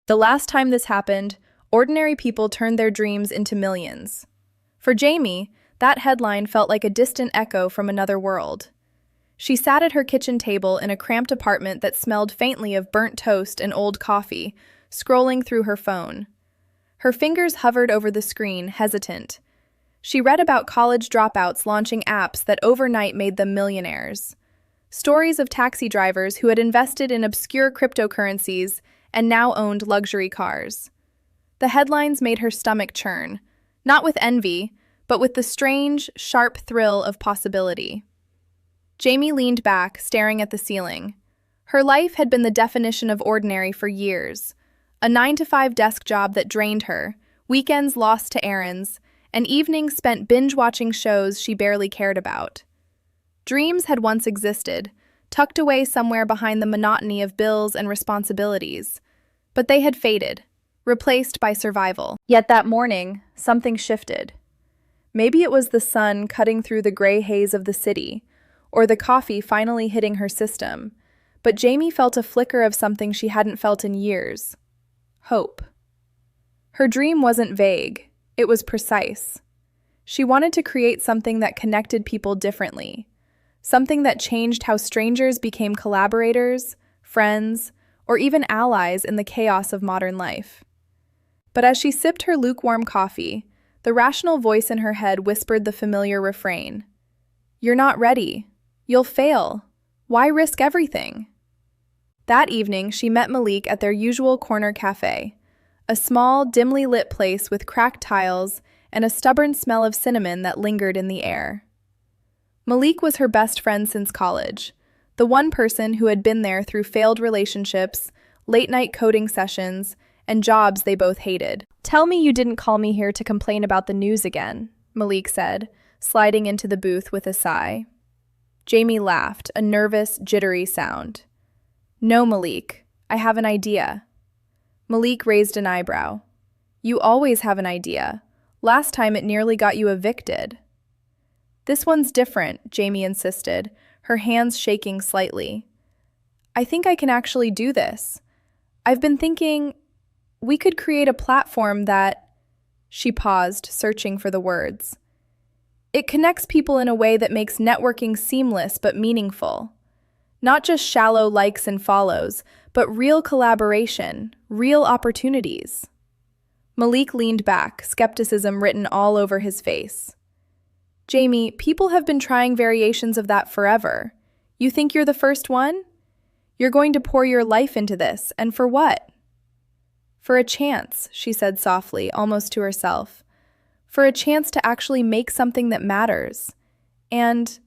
The last time this happened, ordinary people turned their dreams into millions. For Jamie, that headline felt like a distant echo from another world. She sat at her kitchen table in a cramped apartment that smelled faintly of burnt toast and old coffee, scrolling through her phone. Her fingers hovered over the screen, hesitant. She read about college dropouts launching apps that overnight made them millionaires. Stories of taxi drivers who had invested in obscure cryptocurrencies and now owned luxury cars. The headlines made her stomach churn, not with envy, but with the strange, sharp thrill of possibility. Jamie leaned back, staring at the ceiling. Her life had been the definition of ordinary for years. A 9-to-5 desk job that drained her, weekends lost to errands, and evenings spent binge-watching shows she barely cared about. Dreams had once existed, tucked away somewhere behind the monotony of bills and responsibilities. But they had faded, replaced by survival. Yet that morning, something shifted. Maybe it was the sun cutting through the gray haze of the city, or the coffee finally hitting her system, but Jamie felt a flicker of something she hadn't felt in years. Hope. Her dream wasn't vague, it was precise. She wanted to create something that connected people differently. Something that changed how strangers became collaborators, friends, or even allies in the chaos of modern life. But as she sipped her lukewarm coffee, the rational voice in her head whispered the familiar refrain. "You're not ready. You'll fail. Why risk everything?" That evening, she met Malik at their usual corner cafe, a small, dimly lit place with cracked tiles and a stubborn smell of cinnamon that lingered in the air. Malik was her best friend since college, the one person who had been there through failed relationships, late-night coding sessions, and jobs they both hated. "Tell me you didn't call me here to complain about the news again," Malik said, sliding into the booth with a sigh. Jamie laughed, a nervous, jittery sound. "No, Malik, I have an idea." Malik raised an eyebrow. "You always have an idea. Last time it nearly got you evicted." "This one's different," Jamie insisted, her hands shaking slightly. "I think I can actually do this. I've been thinking we could create a platform that—" She paused, searching for the words. "It connects people in a way that makes networking seamless but meaningful. Not just shallow likes and follows, but real collaboration, real opportunities." Malik leaned back, skepticism written all over his face. "Jamie, people have been trying variations of that forever. You think you're the first one? You're going to pour your life into this, and for what?" "For a chance," she said softly, almost to herself. "For a chance to actually make something that matters. And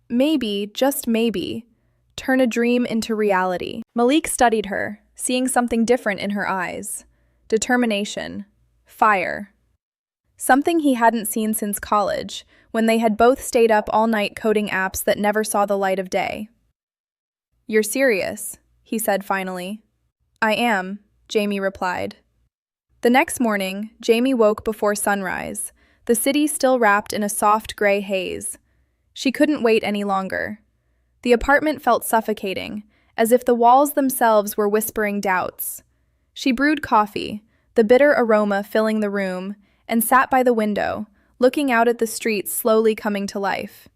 maybe, just maybe, turn a dream into reality." Malik studied her, seeing something different in her eyes. Determination. Fire. Something he hadn't seen since college, when they had both stayed up all night coding apps that never saw the light of day. "You're serious," he said finally. "I am," Jamie replied. The next morning, Jamie woke before sunrise, the city still wrapped in a soft gray haze. She couldn't wait any longer. The apartment felt suffocating, as if the walls themselves were whispering doubts. She brewed coffee, the bitter aroma filling the room, and sat by the window, looking out at the streets slowly coming to life.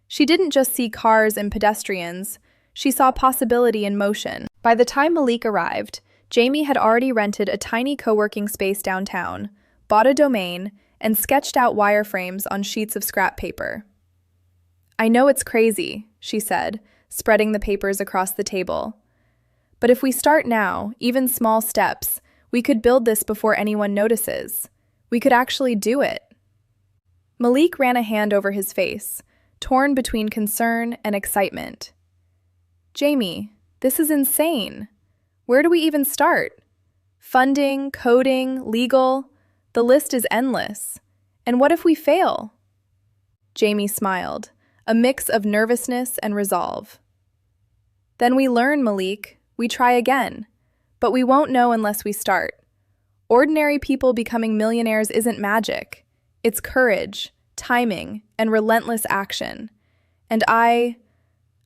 She didn't just see cars and pedestrians, she saw possibility in motion. By the time Malik arrived, Jamie had already rented a tiny co-working space downtown, bought a domain, and sketched out wireframes on sheets of scrap paper. "I know it's crazy," she said, spreading the papers across the table. "But if we start now, even small steps, we could build this before anyone notices. We could actually do it." Malik ran a hand over his face, torn between concern and excitement. "Jamie, this is insane. Where do we even start? Funding, coding, legal, the list is endless. And what if we fail?" Jamie smiled, a mix of nervousness and resolve. "Then we learn, Malik. We try again. But we won't know unless we start. Ordinary people becoming millionaires isn't magic. It's courage, timing, and relentless action. And I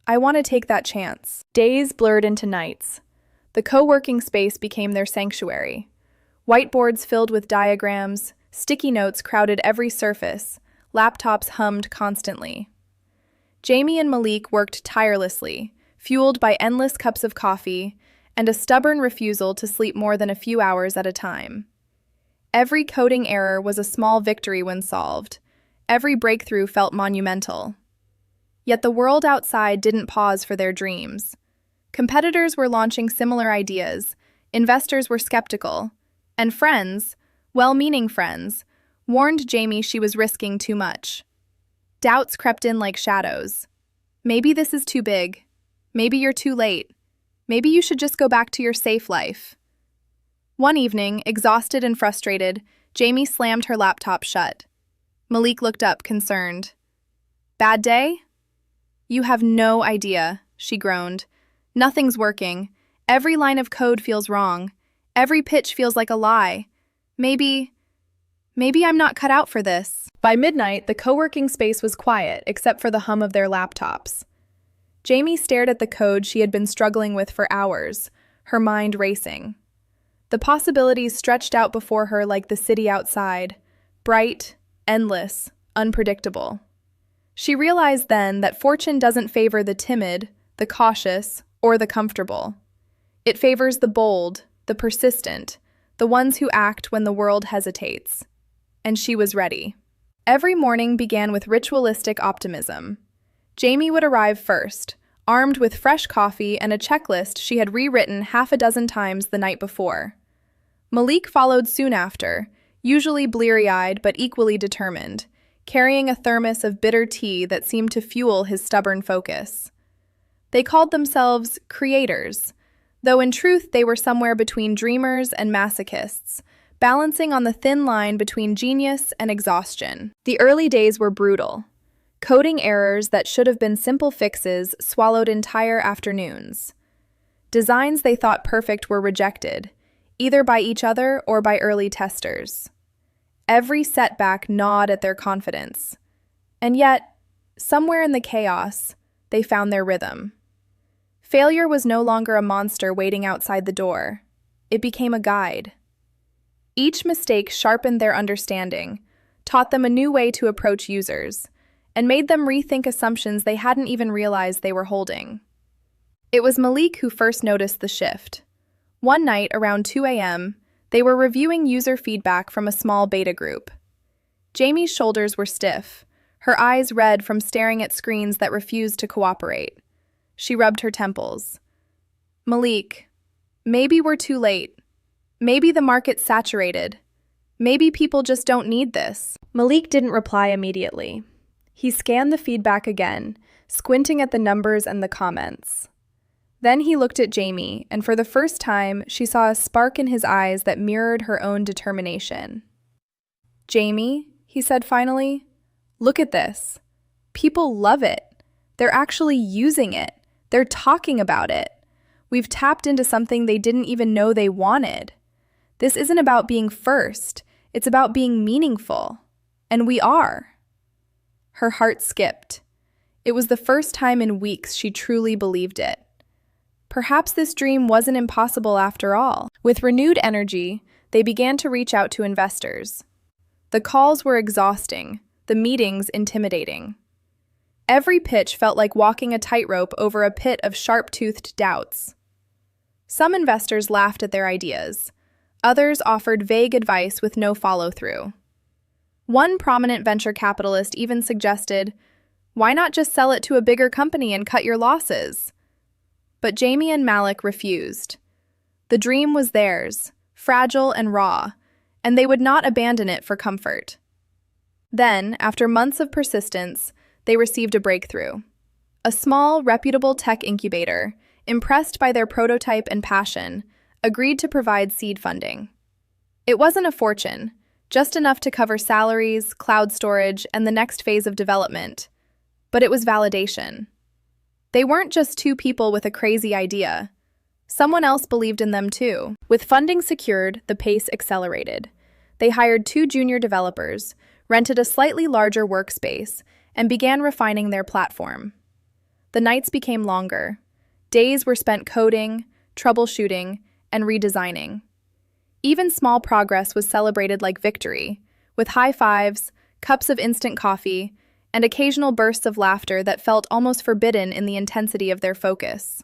want to take that chance." Days blurred into nights. The co-working space became their sanctuary. Whiteboards filled with diagrams, sticky notes crowded every surface, laptops hummed constantly. Jamie and Malik worked tirelessly, fueled by endless cups of coffee and a stubborn refusal to sleep more than a few hours at a time. Every coding error was a small victory when solved. Every breakthrough felt monumental. Yet the world outside didn't pause for their dreams. Competitors were launching similar ideas, investors were skeptical, and friends, well-meaning friends, warned Jamie she was risking too much. Doubts crept in like shadows. Maybe this is too big. Maybe you're too late. Maybe you should just go back to your safe life. One evening, exhausted and frustrated, Jamie slammed her laptop shut. Malik looked up, concerned. "Bad day?" "You have no idea," she groaned. "Nothing's working. Every line of code feels wrong. Every pitch feels like a lie. Maybe I'm not cut out for this." By midnight, the co-working space was quiet, except for the hum of their laptops. Jamie stared at the code she had been struggling with for hours, her mind racing. The possibilities stretched out before her like the city outside, bright, endless, unpredictable. She realized then that fortune doesn't favor the timid, the cautious, or the comfortable. It favors the bold, the persistent, the ones who act when the world hesitates. And she was ready. Every morning began with ritualistic optimism. Jamie would arrive first, armed with fresh coffee and a checklist she had rewritten half a dozen times the night before. Malik followed soon after, usually bleary-eyed but equally determined, carrying a thermos of bitter tea that seemed to fuel his stubborn focus. They called themselves creators, though in truth they were somewhere between dreamers and masochists, balancing on the thin line between genius and exhaustion. The early days were brutal. Coding errors that should have been simple fixes swallowed entire afternoons. Designs they thought perfect were rejected, either by each other or by early testers. Every setback gnawed at their confidence. And yet, somewhere in the chaos, they found their rhythm. Failure was no longer a monster waiting outside the door. It became a guide. Each mistake sharpened their understanding, taught them a new way to approach users, and made them rethink assumptions they hadn't even realized they were holding. It was Malik who first noticed the shift. One night, around 2 a.m., they were reviewing user feedback from a small beta group. Jamie's shoulders were stiff, her eyes red from staring at screens that refused to cooperate. She rubbed her temples. "Malik, maybe we're too late. Maybe the market's saturated. Maybe people just don't need this." Malik didn't reply immediately. He scanned the feedback again, squinting at the numbers and the comments. Then he looked at Jamie, and for the first time, she saw a spark in his eyes that mirrored her own determination. "Jamie," he said finally, "look at this. People love it. They're actually using it. They're talking about it. We've tapped into something they didn't even know they wanted. This isn't about being first. It's about being meaningful. And we are." Her heart skipped. It was the first time in weeks she truly believed it. Perhaps this dream wasn't impossible after all. With renewed energy, they began to reach out to investors. The calls were exhausting, the meetings intimidating. Every pitch felt like walking a tightrope over a pit of sharp-toothed doubts. Some investors laughed at their ideas. Others offered vague advice with no follow-through. One prominent venture capitalist even suggested, "Why not just sell it to a bigger company and cut your losses?" But Jamie and Malik refused. The dream was theirs, fragile and raw, and they would not abandon it for comfort. Then, after months of persistence, they received a breakthrough. A small, reputable tech incubator, impressed by their prototype and passion, agreed to provide seed funding. It wasn't a fortune, just enough to cover salaries, cloud storage, and the next phase of development. But it was validation. They weren't just two people with a crazy idea. Someone else believed in them too. With funding secured, the pace accelerated. They hired 2 junior developers, rented a slightly larger workspace, and began refining their platform. The nights became longer. Days were spent coding, troubleshooting, and redesigning. Even small progress was celebrated like victory, with high fives, cups of instant coffee, and occasional bursts of laughter that felt almost forbidden in the intensity of their focus.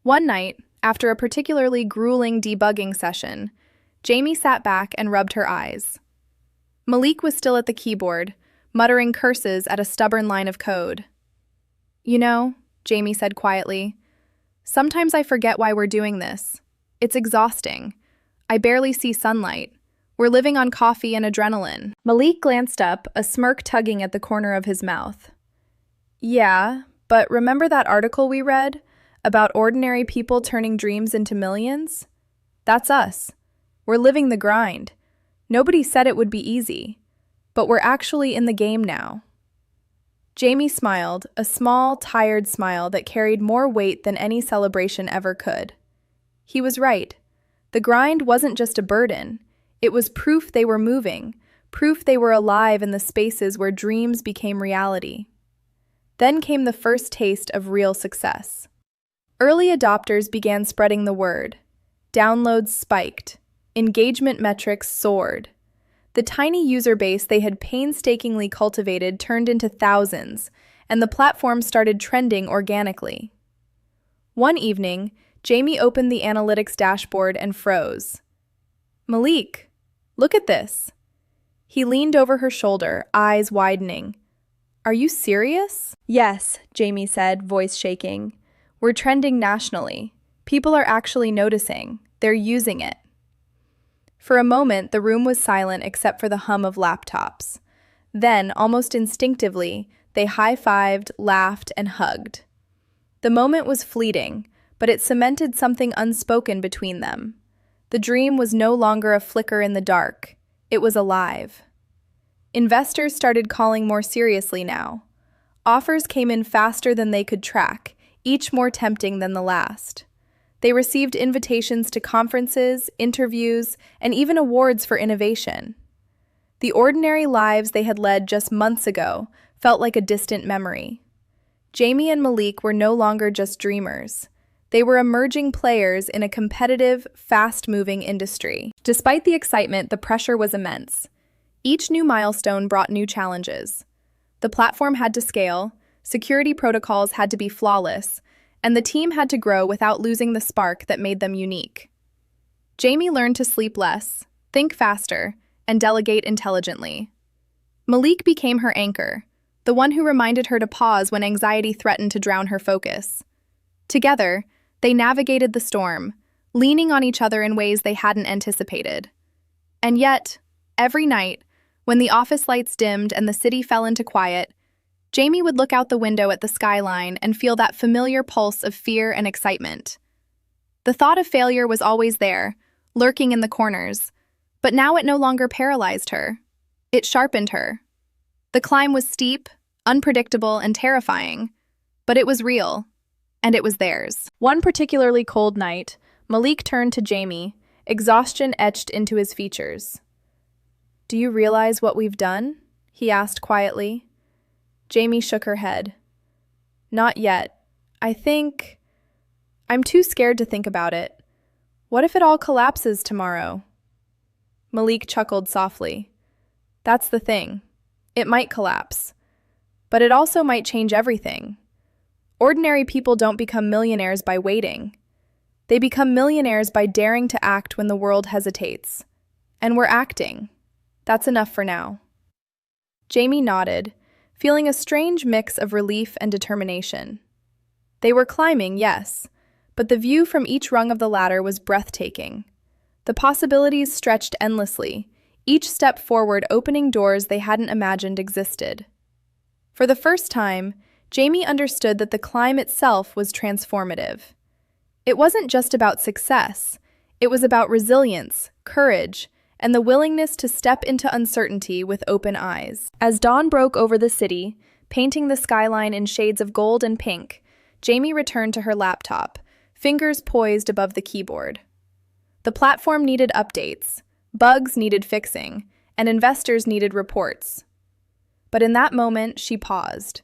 One night, after a particularly grueling debugging session, Jamie sat back and rubbed her eyes. Malik was still at the keyboard, muttering curses at a stubborn line of code. "You know," Jamie said quietly, "sometimes I forget why we're doing this. It's exhausting. I barely see sunlight. We're living on coffee and adrenaline." Malik glanced up, a smirk tugging at the corner of his mouth. "Yeah, but remember that article we read about ordinary people turning dreams into millions? That's us. We're living the grind. Nobody said it would be easy, but we're actually in the game now." Jamie smiled, a small, tired smile that carried more weight than any celebration ever could. He was right. The grind wasn't just a burden. It was proof they were moving, proof they were alive in the spaces where dreams became reality. Then came the first taste of real success. Early adopters began spreading the word. Downloads spiked. Engagement metrics soared. The tiny user base they had painstakingly cultivated turned into thousands, and the platform started trending organically. One evening, Jamie opened the analytics dashboard and froze. "Malik, look at this." He leaned over her shoulder, eyes widening. "Are you serious?" "Yes," Jamie said, voice shaking. "We're trending nationally. People are actually noticing. They're using it." For a moment, the room was silent except for the hum of laptops. Then, almost instinctively, they high-fived, laughed, and hugged. The moment was fleeting, but it cemented something unspoken between them. The dream was no longer a flicker in the dark. It was alive. Investors started calling more seriously now. Offers came in faster than they could track, each more tempting than the last. They received invitations to conferences, interviews, and even awards for innovation. The ordinary lives they had led just months ago felt like a distant memory. Jamie and Malik were no longer just dreamers. They were emerging players in a competitive, fast-moving industry. Despite the excitement, the pressure was immense. Each new milestone brought new challenges. The platform had to scale, security protocols had to be flawless, and the team had to grow without losing the spark that made them unique. Jamie learned to sleep less, think faster, and delegate intelligently. Malik became her anchor, the one who reminded her to pause when anxiety threatened to drown her focus. Together, they navigated the storm, leaning on each other in ways they hadn't anticipated. And yet, every night, when the office lights dimmed and the city fell into quiet, Jamie would look out the window at the skyline and feel that familiar pulse of fear and excitement. The thought of failure was always there, lurking in the corners, but now it no longer paralyzed her. It sharpened her. The climb was steep, unpredictable, and terrifying, but it was real, and it was theirs. One particularly cold night, Malik turned to Jamie, exhaustion etched into his features. "Do you realize what we've done?" he asked quietly. Jamie shook her head. "Not yet. I'm too scared to think about it. What if it all collapses tomorrow?" Malik chuckled softly. "That's the thing. It might collapse. But it also might change everything. Ordinary people don't become millionaires by waiting. They become millionaires by daring to act when the world hesitates. And we're acting. That's enough for now." Jamie nodded, feeling a strange mix of relief and determination. They were climbing, yes, but the view from each rung of the ladder was breathtaking. The possibilities stretched endlessly, each step forward opening doors they hadn't imagined existed. For the first time, Jamie understood that the climb itself was transformative. It wasn't just about success, it was about resilience, courage, and the willingness to step into uncertainty with open eyes. As dawn broke over the city, painting the skyline in shades of gold and pink, Jamie returned to her laptop, fingers poised above the keyboard. The platform needed updates, bugs needed fixing, and investors needed reports. But in that moment, she paused.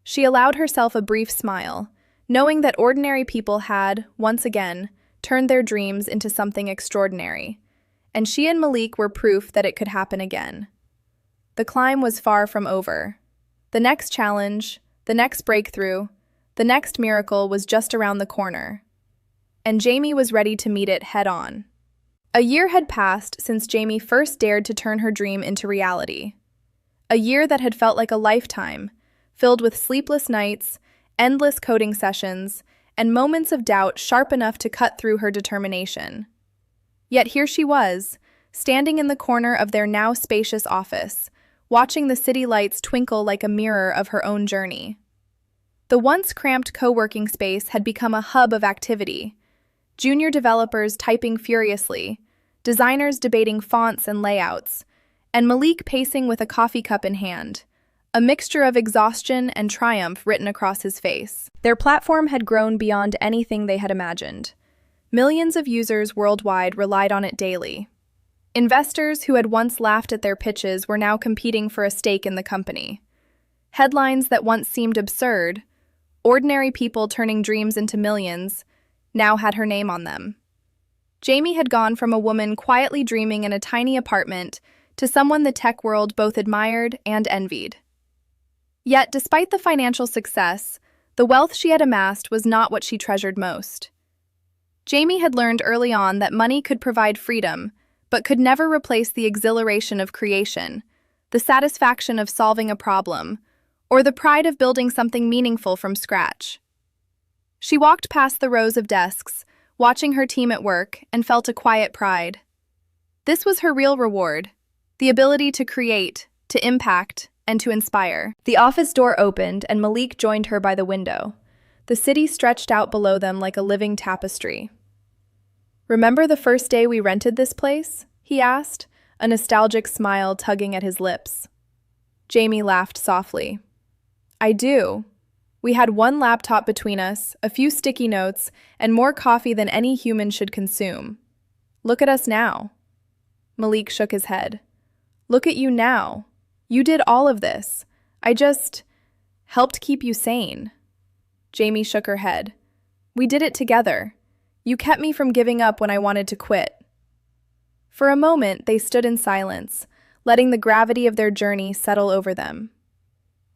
She allowed herself a brief smile, knowing that ordinary people had, once again, turned their dreams into something extraordinary, and she and Malik were proof that it could happen again. The climb was far from over. The next challenge, the next breakthrough, the next miracle was just around the corner, and Jamie was ready to meet it head-on. A year had passed since Jamie first dared to turn her dream into reality. A year that had felt like a lifetime, filled with sleepless nights, endless coding sessions, and moments of doubt sharp enough to cut through her determination. Yet here she was, standing in the corner of their now spacious office, watching the city lights twinkle like a mirror of her own journey. The once cramped co-working space had become a hub of activity. Junior developers typing furiously, designers debating fonts and layouts, and Malik pacing with a coffee cup in hand, a mixture of exhaustion and triumph written across his face. Their platform had grown beyond anything they had imagined. Millions of users worldwide relied on it daily. Investors who had once laughed at their pitches were now competing for a stake in the company. Headlines that once seemed absurd, ordinary people turning dreams into millions, now had her name on them. Jamie had gone from a woman quietly dreaming in a tiny apartment to someone the tech world both admired and envied. Yet, despite the financial success, the wealth she had amassed was not what she treasured most. Jamie had learned early on that money could provide freedom, but could never replace the exhilaration of creation, the satisfaction of solving a problem, or the pride of building something meaningful from scratch. She walked past the rows of desks, watching her team at work, and felt a quiet pride. This was her real reward, the ability to create, to impact, and to inspire. The office door opened, and Malik joined her by the window. The city stretched out below them like a living tapestry. "Remember the first day we rented this place?" he asked, a nostalgic smile tugging at his lips. Jamie laughed softly. "I do. We had one laptop between us, a few sticky notes, and more coffee than any human should consume. Look at us now." Malik shook his head. "Look at you now. You did all of this. I just helped keep you sane." Jamie shook her head. "We did it together. You kept me from giving up when I wanted to quit." For a moment, they stood in silence, letting the gravity of their journey settle over them.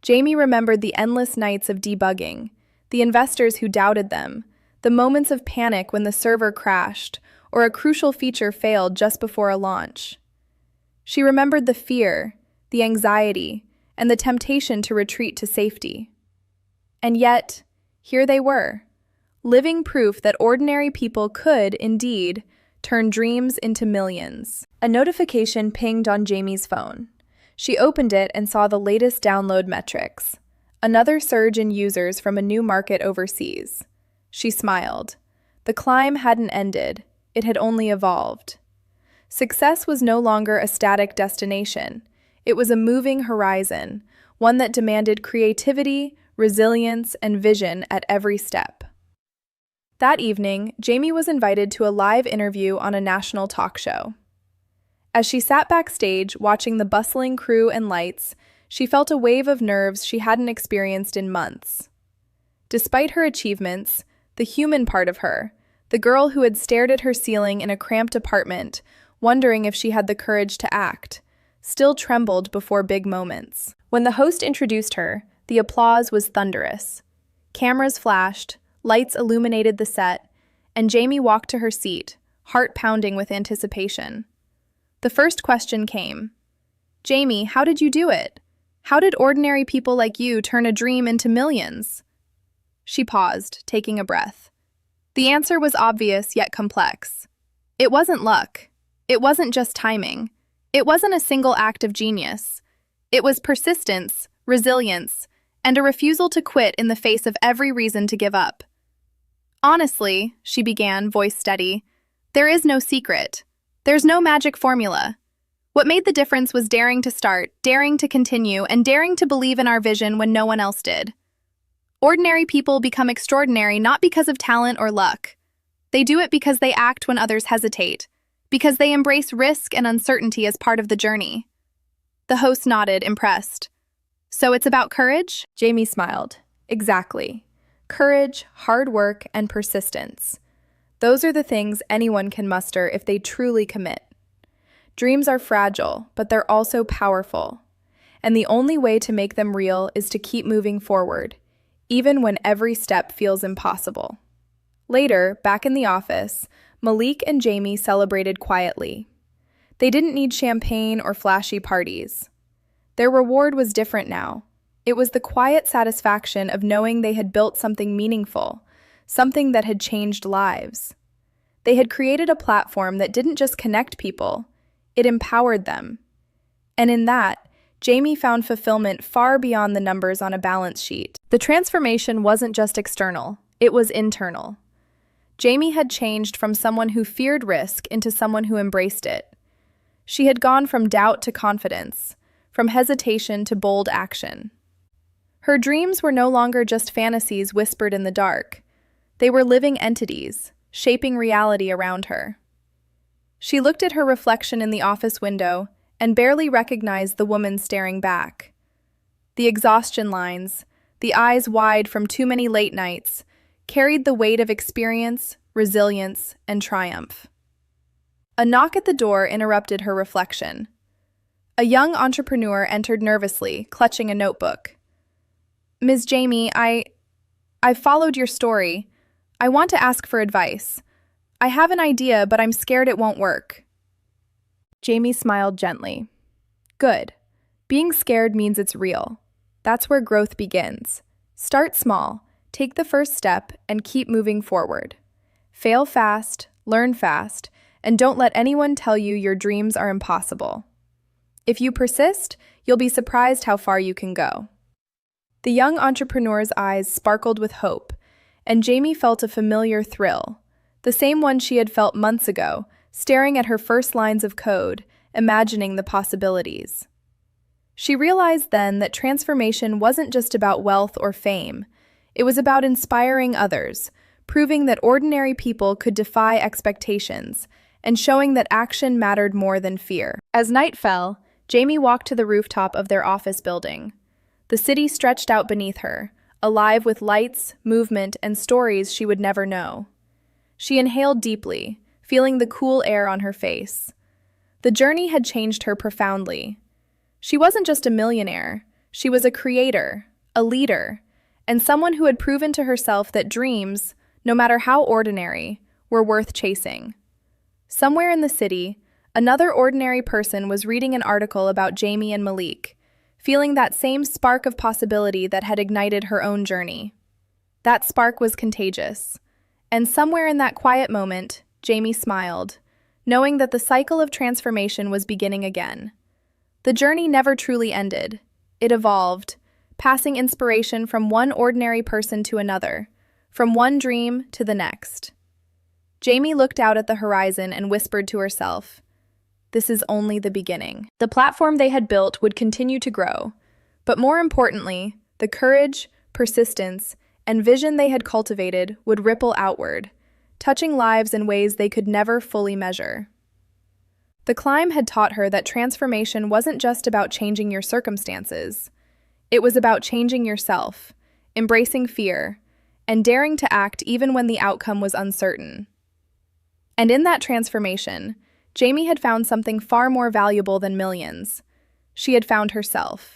Jamie remembered the endless nights of debugging, the investors who doubted them, the moments of panic when the server crashed or a crucial feature failed just before a launch. She remembered the fear, the anxiety, and the temptation to retreat to safety. And yet, here they were, living proof that ordinary people could, indeed, turn dreams into millions. A notification pinged on Jamie's phone. She opened it and saw the latest download metrics. Another surge in users from a new market overseas. She smiled. The climb hadn't ended, it had only evolved. Success was no longer a static destination. It was a moving horizon, one that demanded creativity, resilience, and vision at every step. That evening, Jamie was invited to a live interview on a national talk show. As she sat backstage watching the bustling crew and lights, she felt a wave of nerves she hadn't experienced in months. Despite her achievements, the human part of her, the girl who had stared at her ceiling in a cramped apartment, wondering if she had the courage to act, still trembled before big moments. When the host introduced her, the applause was thunderous. Cameras flashed, lights illuminated the set, and Jamie walked to her seat, heart pounding with anticipation. The first question came. "Jamie, how did you do it? How did ordinary people like you turn a dream into millions?" She paused, taking a breath. The answer was obvious yet complex. It wasn't luck. It wasn't just timing. It wasn't a single act of genius. It was persistence, resilience, and a refusal to quit in the face of every reason to give up. "Honestly," she began, voice steady, "there is no secret. There's no magic formula. What made the difference was daring to start, daring to continue, and daring to believe in our vision when no one else did. Ordinary people become extraordinary not because of talent or luck. They do it because they act when others hesitate, because they embrace risk and uncertainty as part of the journey." The host nodded, impressed. "So it's about courage?" Jamie smiled. "Exactly. Courage, hard work, and persistence. Those are the things anyone can muster if they truly commit. Dreams are fragile, but they're also powerful. And the only way to make them real is to keep moving forward, even when every step feels impossible. Later, back in the office, Malik and Jamie celebrated quietly. They didn't need champagne or flashy parties. Their reward was different now. It was the quiet satisfaction of knowing they had built something meaningful, something that had changed lives. They had created a platform that didn't just connect people, it empowered them. And in that, Jamie found fulfillment far beyond the numbers on a balance sheet. The transformation wasn't just external, it was internal. Jamie had changed from someone who feared risk into someone who embraced it. She had gone from doubt to confidence, from hesitation to bold action. Her dreams were no longer just fantasies whispered in the dark. They were living entities, shaping reality around her. She looked at her reflection in the office window and barely recognized the woman staring back. The exhaustion lines, the eyes wide from too many late nights, carried the weight of experience, resilience, and triumph. A knock at the door interrupted her reflection. A young entrepreneur entered nervously, clutching a notebook. "Ms. Jamie, I've followed your story. I want to ask for advice. I have an idea, but I'm scared it won't work." Jamie smiled gently. "Good. Being scared means it's real. That's where growth begins. Start small, take the first step, and keep moving forward. Fail fast, learn fast, and don't let anyone tell you your dreams are impossible. If you persist, you'll be surprised how far you can go." The young entrepreneur's eyes sparkled with hope, and Jamie felt a familiar thrill, the same one she had felt months ago, staring at her first lines of code, imagining the possibilities. She realized then that transformation wasn't just about wealth or fame. It was about inspiring others, proving that ordinary people could defy expectations, and showing that action mattered more than fear. As night fell, Jamie walked to the rooftop of their office building. The city stretched out beneath her, alive with lights, movement, and stories she would never know. She inhaled deeply, feeling the cool air on her face. The journey had changed her profoundly. She wasn't just a millionaire, she was a creator, a leader, and someone who had proven to herself that dreams, no matter how ordinary, were worth chasing. Somewhere in the city, another ordinary person was reading an article about Jamie and Malik, feeling that same spark of possibility that had ignited her own journey. That spark was contagious. And somewhere in that quiet moment, Jamie smiled, knowing that the cycle of transformation was beginning again. The journey never truly ended. It evolved, passing inspiration from one ordinary person to another, from one dream to the next. Jamie looked out at the horizon and whispered to herself, "This is only the beginning." The platform they had built would continue to grow, but more importantly, the courage, persistence, and vision they had cultivated would ripple outward, touching lives in ways they could never fully measure. The climb had taught her that transformation wasn't just about changing your circumstances. It was about changing yourself, embracing fear, and daring to act even when the outcome was uncertain. And in that transformation, Jamie had found something far more valuable than millions. She had found herself.